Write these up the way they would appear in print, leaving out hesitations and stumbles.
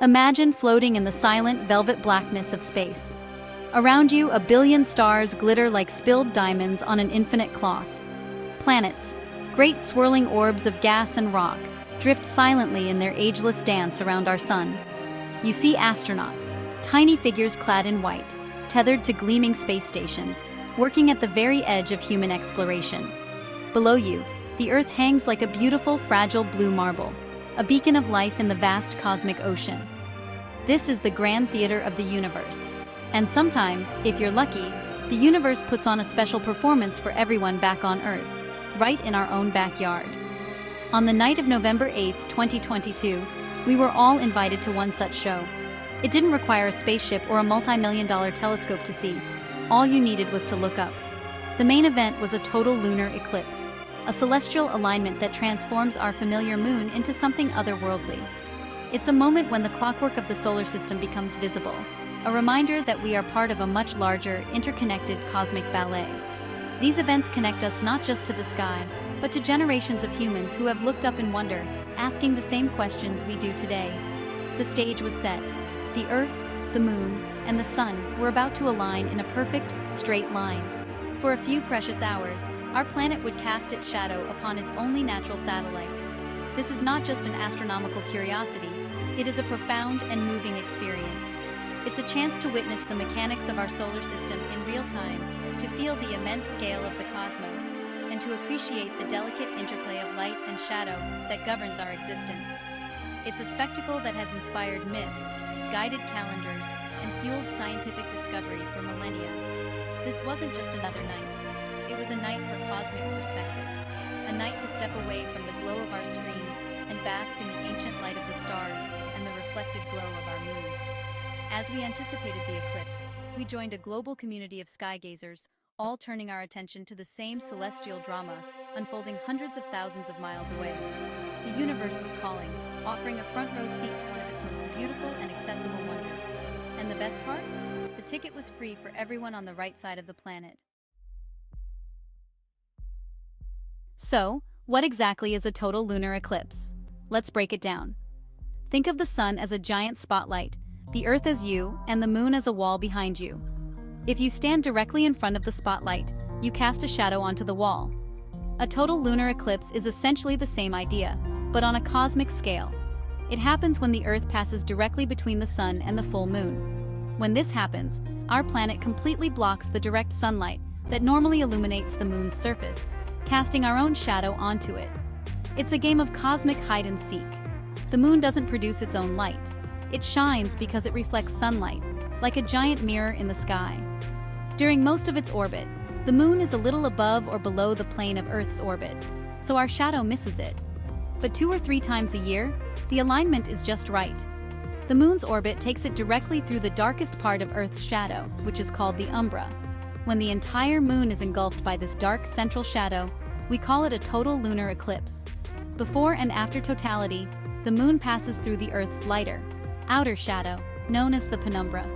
Imagine floating in the silent velvet blackness of space. Around you, a billion stars glitter like spilled diamonds on an infinite cloth. Planets, great swirling orbs of gas and rock, drift silently in their ageless dance around our sun. You see astronauts, tiny figures clad in white, tethered to gleaming space stations, working at the very edge of human exploration. Below you, the Earth hangs like a beautiful, fragile blue marble, a beacon of life in the vast cosmic ocean. This is the grand theater of the universe. And sometimes, if you're lucky, the universe puts on a special performance for everyone back on Earth, right in our own backyard. On the night of November 8, 2022, we were all invited to one such show. It didn't require a spaceship or a multi-million-dollar telescope to see. All you needed was to look up. The main event was a total lunar eclipse, a celestial alignment that transforms our familiar moon into something otherworldly. It's a moment when the clockwork of the solar system becomes visible, a reminder that we are part of a much larger, interconnected cosmic ballet. These events connect us not just to the sky, but to generations of humans who have looked up in wonder, asking the same questions we do today. The stage was set. The Earth, the Moon, and the Sun were about to align in a perfect, straight line. For a few precious hours, our planet would cast its shadow upon its only natural satellite. This is not just an astronomical curiosity, it is a profound and moving experience. It's a chance to witness the mechanics of our solar system in real time, to feel the immense scale of the cosmos, and to appreciate the delicate interplay of light and shadow that governs our existence. It's a spectacle that has inspired myths, guided calendars, and fueled scientific discovery for millennia. This wasn't just another night. It was a night for cosmic perspective, a night to step away from the glow of our screens and bask in the ancient light of the stars and the reflected glow of our moon. As we anticipated the eclipse, we joined a global community of skygazers, all turning our attention to the same celestial drama, unfolding hundreds of thousands of miles away. The universe was calling, offering a front-row seat to one of its most beautiful and accessible wonders. And the best part? The ticket was free for everyone on the right side of the planet. So, what exactly is a total lunar eclipse? Let's break it down. Think of the sun as a giant spotlight, the Earth as you, and the moon as a wall behind you. If you stand directly in front of the spotlight, you cast a shadow onto the wall. A total lunar eclipse is essentially the same idea, but on a cosmic scale. It happens when the Earth passes directly between the sun and the full moon. When this happens, our planet completely blocks the direct sunlight that normally illuminates the moon's surface, casting our own shadow onto it. It's a game of cosmic hide and seek. The moon doesn't produce its own light. It shines because it reflects sunlight, like a giant mirror in the sky. During most of its orbit, the moon is a little above or below the plane of Earth's orbit, so our shadow misses it. But 2 or 3 times a year, the alignment is just right. The moon's orbit takes it directly through the darkest part of Earth's shadow, which is called the umbra. When the entire moon is engulfed by this dark central shadow, we call it a total lunar eclipse. Before and after totality, the moon passes through the Earth's lighter, outer shadow, known as the penumbra.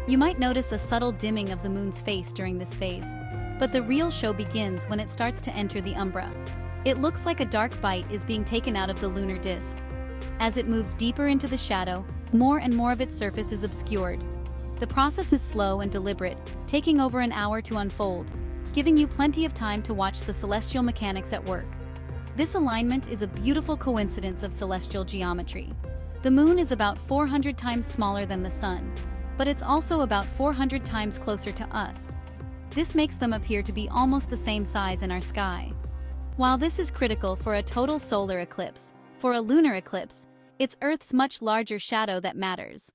You might notice a subtle dimming of the moon's face during this phase, but the real show begins when it starts to enter the umbra. It looks like a dark bite is being taken out of the lunar disk. As it moves deeper into the shadow, more and more of its surface is obscured. The process is slow and deliberate, taking over an hour to unfold, giving you plenty of time to watch the celestial mechanics at work. This alignment is a beautiful coincidence of celestial geometry. The moon is about 400 times smaller than the sun, but it's also about 400 times closer to us. This makes them appear to be almost the same size in our sky. While this is critical for a total solar eclipse, for a lunar eclipse, it's Earth's much larger shadow that matters.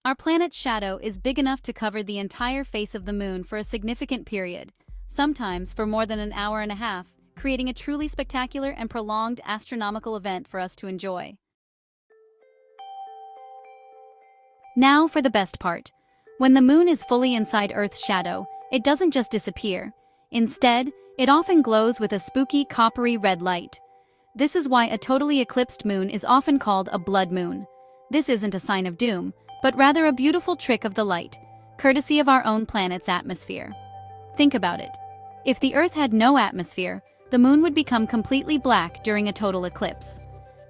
Our planet's shadow is big enough to cover the entire face of the moon for a significant period, sometimes for more than an hour and a half, creating a truly spectacular and prolonged astronomical event for us to enjoy. Now for the best part. When the moon is fully inside Earth's shadow, it doesn't just disappear. Instead, it often glows with a spooky coppery red light. This is why a totally eclipsed moon is often called a blood moon. This isn't a sign of doom, but rather a beautiful trick of the light, courtesy of our own planet's atmosphere. Think about it. If the Earth had no atmosphere, the moon would become completely black during a total eclipse.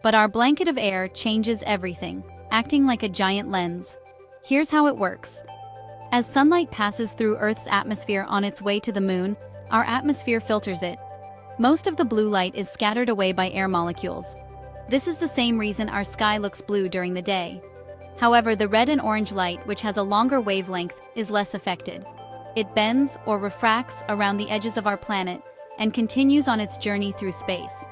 But our blanket of air changes everything. acting like a giant lens. Here's how it works. As sunlight passes through Earth's atmosphere on its way to the moon, our atmosphere filters it. Most of the blue light is scattered away by air molecules. This is the same reason our sky looks blue during the day. However, the red and orange light, which has a longer wavelength, is less affected. It bends or refracts around the edges of our planet and continues on its journey through space.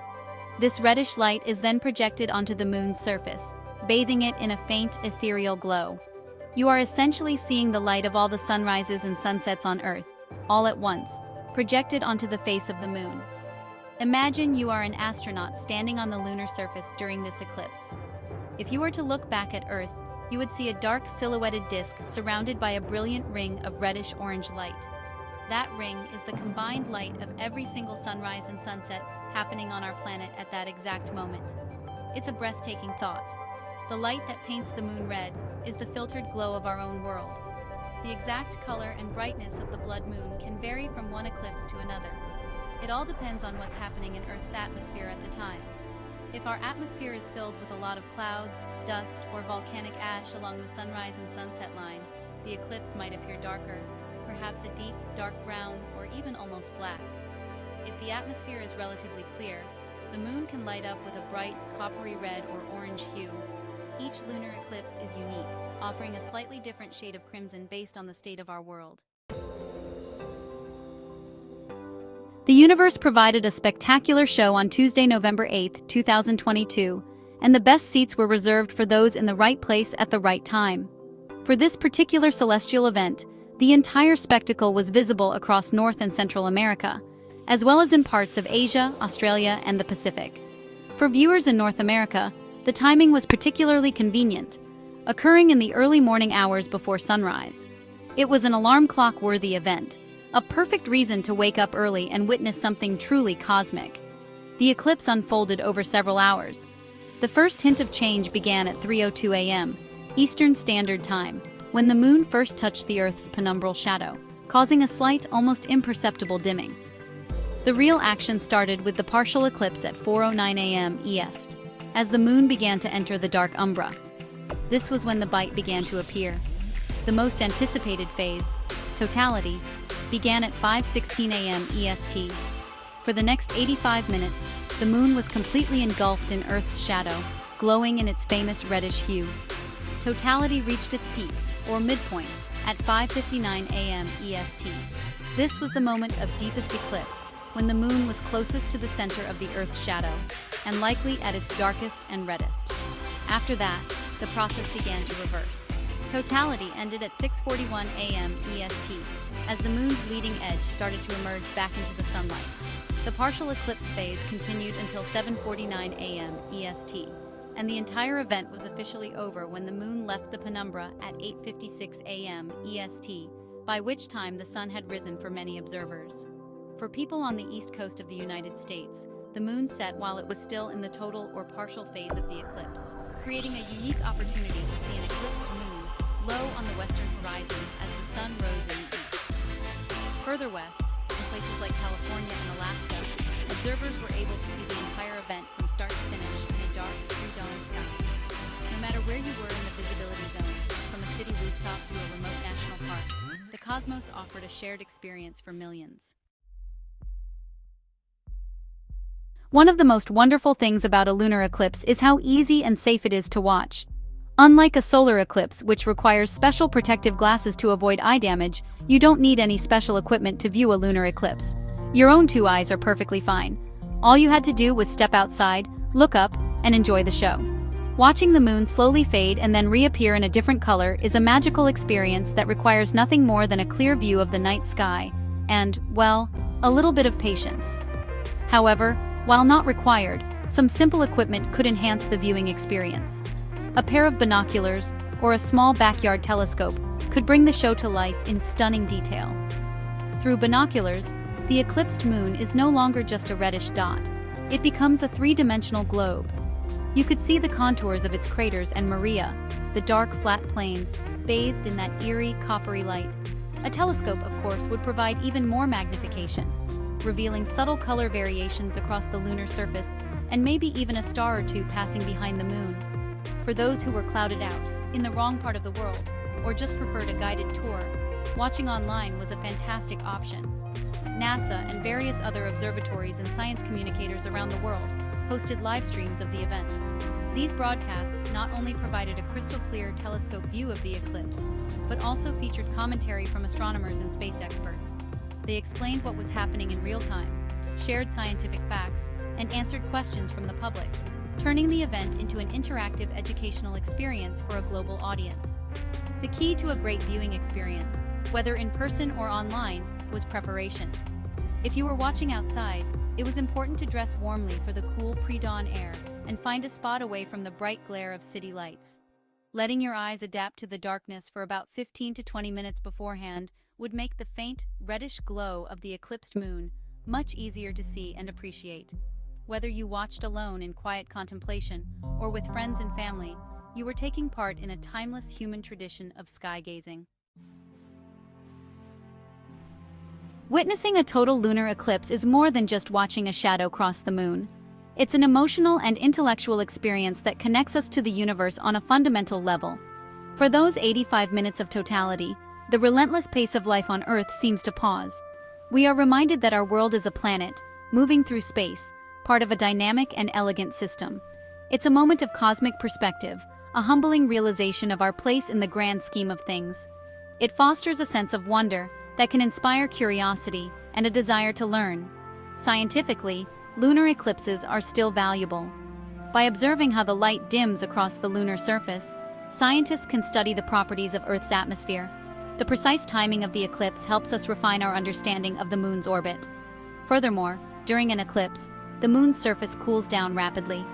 This reddish light is then projected onto the moon's surface, bathing it in a faint, ethereal glow. You are essentially seeing the light of all the sunrises and sunsets on Earth, all at once, projected onto the face of the moon. Imagine you are an astronaut standing on the lunar surface during this eclipse. If you were to look back at Earth, you would see a dark silhouetted disk surrounded by a brilliant ring of reddish-orange light. That ring is the combined light of every single sunrise and sunset happening on our planet at that exact moment. It's a breathtaking thought. The light that paints the moon red is the filtered glow of our own world. The exact color and brightness of the blood moon can vary from one eclipse to another. It all depends on what's happening in Earth's atmosphere at the time. If our atmosphere is filled with a lot of clouds, dust, or volcanic ash along the sunrise and sunset line, the eclipse might appear darker, perhaps a deep, dark brown, or even almost black. If the atmosphere is relatively clear, the moon can light up with a bright, coppery red or orange hue. Each lunar eclipse is unique, offering a slightly different shade of crimson based on the state of our world. The universe provided a spectacular show on Tuesday, November 8, 2022, and the best seats were reserved for those in the right place at the right time. For this particular celestial event, the entire spectacle was visible across North and Central America, as well as in parts of Asia, Australia, and the Pacific. For viewers in North America, the timing was particularly convenient, occurring in the early morning hours before sunrise. It was an alarm clock-worthy event, a perfect reason to wake up early and witness something truly cosmic. The eclipse unfolded over several hours. The first hint of change began at 3:02 a.m. Eastern Standard Time, when the moon first touched the Earth's penumbral shadow, causing a slight, almost imperceptible dimming. The real action started with the partial eclipse at 4:09 a.m. EST, as the moon began to enter the dark umbra. This was when the bite began to appear. The most anticipated phase, totality, began at 5:16 a.m. EST. For the next 85 minutes, the moon was completely engulfed in Earth's shadow, glowing in its famous reddish hue. Totality reached its peak, or midpoint, at 5:59 a.m. EST. This was the moment of deepest eclipse, when the moon was closest to the center of the Earth's shadow, and likely at its darkest and reddest. After that, the process began to reverse. Totality ended at 6:41 a.m. EST, as the moon's leading edge started to emerge back into the sunlight. The partial eclipse phase continued until 7:49 a.m. EST, and the entire event was officially over when the moon left the penumbra at 8:56 a.m. EST, by which time the sun had risen for many observers. For people on the east coast of the United States, the moon set while it was still in the total or partial phase of the eclipse, creating a unique opportunity to see an eclipsed moon low on the western horizon as the sun rose in the east. Further west, in places like California and Alaska, observers were able to see the entire event from start to finish in a dark, pre-dawn sky. No matter where you were in the visibility zone, from a city rooftop to a remote national park, the cosmos offered a shared experience for millions. One of the most wonderful things about a lunar eclipse is how easy and safe it is to watch. Unlike a solar eclipse, which requires special protective glasses to avoid eye damage, you don't need any special equipment to view a lunar eclipse. Your own two eyes are perfectly fine. All you had to do was step outside, look up, and enjoy the show. Watching the moon slowly fade and then reappear in a different color is a magical experience that requires nothing more than a clear view of the night sky and, well, a little bit of patience. However, while not required, some simple equipment could enhance the viewing experience. A pair of binoculars or a small backyard telescope could bring the show to life in stunning detail. Through binoculars, the eclipsed moon is no longer just a reddish dot. It becomes a three-dimensional globe. You could see the contours of its craters and Maria, the dark, flat plains, bathed in that eerie, coppery light. A telescope, of course, would provide even more magnification, revealing subtle color variations across the lunar surface and maybe even a star or two passing behind the moon. For those who were clouded out, in the wrong part of the world, or just preferred a guided tour, watching online was a fantastic option. NASA and various other observatories and science communicators around the world hosted live streams of the event. These broadcasts not only provided a crystal-clear telescope view of the eclipse, but also featured commentary from astronomers and space experts. They explained what was happening in real time, shared scientific facts, and answered questions from the public, turning the event into an interactive educational experience for a global audience. The key to a great viewing experience, whether in person or online, was preparation. If you were watching outside, it was important to dress warmly for the cool pre-dawn air and find a spot away from the bright glare of city lights. Letting your eyes adapt to the darkness for about 15 to 20 minutes beforehand would make the faint, reddish glow of the eclipsed moon much easier to see and appreciate. Whether you watched alone in quiet contemplation or with friends and family, you were taking part in a timeless human tradition of sky gazing. Witnessing a total lunar eclipse is more than just watching a shadow cross the moon. It's an emotional and intellectual experience that connects us to the universe on a fundamental level. For those 85 minutes of totality, the relentless pace of life on Earth seems to pause. We are reminded that our world is a planet, moving through space, part of a dynamic and elegant system. It's a moment of cosmic perspective, a humbling realization of our place in the grand scheme of things. It fosters a sense of wonder that can inspire curiosity and a desire to learn. Scientifically, lunar eclipses are still valuable. By observing how the light dims across the lunar surface, scientists can study the properties of Earth's atmosphere. The precise timing of the eclipse helps us refine our understanding of the moon's orbit. Furthermore, during an eclipse, the moon's surface cools down rapidly.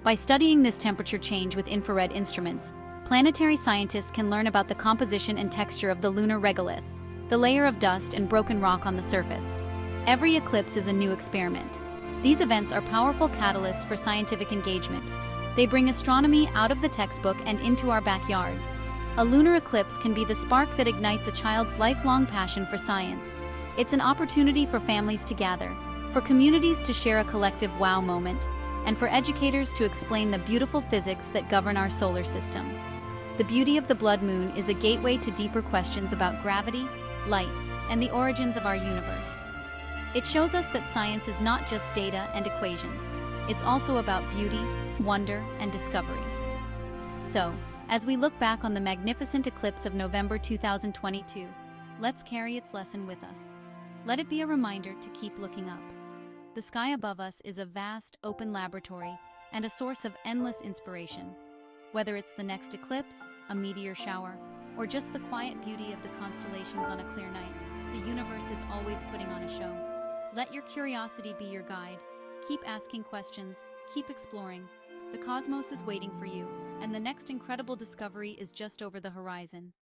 By studying this temperature change with infrared instruments, planetary scientists can learn about the composition and texture of the lunar regolith, the layer of dust and broken rock on the surface. Every eclipse is a new experiment. These events are powerful catalysts for scientific engagement. They bring astronomy out of the textbook and into our backyards. A lunar eclipse can be the spark that ignites a child's lifelong passion for science. It's an opportunity for families to gather, for communities to share a collective wow moment, and for educators to explain the beautiful physics that govern our solar system. The beauty of the blood moon is a gateway to deeper questions about gravity, light, and the origins of our universe. It shows us that science is not just data and equations. It's also about beauty, wonder, and discovery. So, as we look back on the magnificent eclipse of November 2022, let's carry its lesson with us. Let it be a reminder to keep looking up. The sky above us is a vast, open laboratory and a source of endless inspiration. Whether it's the next eclipse, a meteor shower, or just the quiet beauty of the constellations on a clear night, the universe is always putting on a show. Let your curiosity be your guide. Keep asking questions, keep exploring. The cosmos is waiting for you, and the next incredible discovery is just over the horizon.